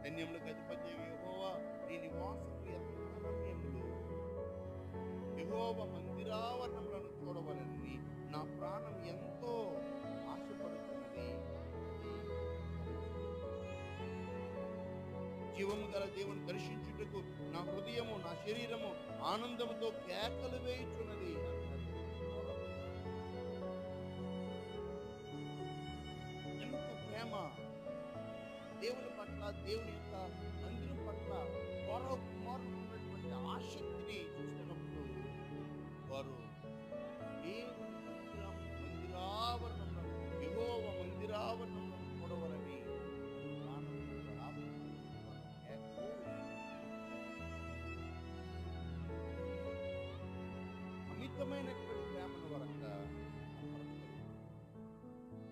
సైన్యములకు అధిపతి యెహోవా నీ నివాసము ఎంత రమ్యములు. యెహోవా మందిరావరణములను చూడవలనని నా ప్రాణం ఎంతో ఆశపడుతున్నది. జీవము గల దేవుని దర్శించుటకు నా హృదయము నా శరీరము ఆనందముతో కేకలు వేయుచున్నది. ఎంత ప్రేమ దేవుని పట్ల, దేవుని యొక్క మందిరం పట్ల కుమారుడు ఉన్నటువంటి ఆసక్తిని చూస్తున్నప్పుడు వారు దేవుని మందిరావరణంలో యెహోవా మందిరావరణంలో చూడవలని అమితమైన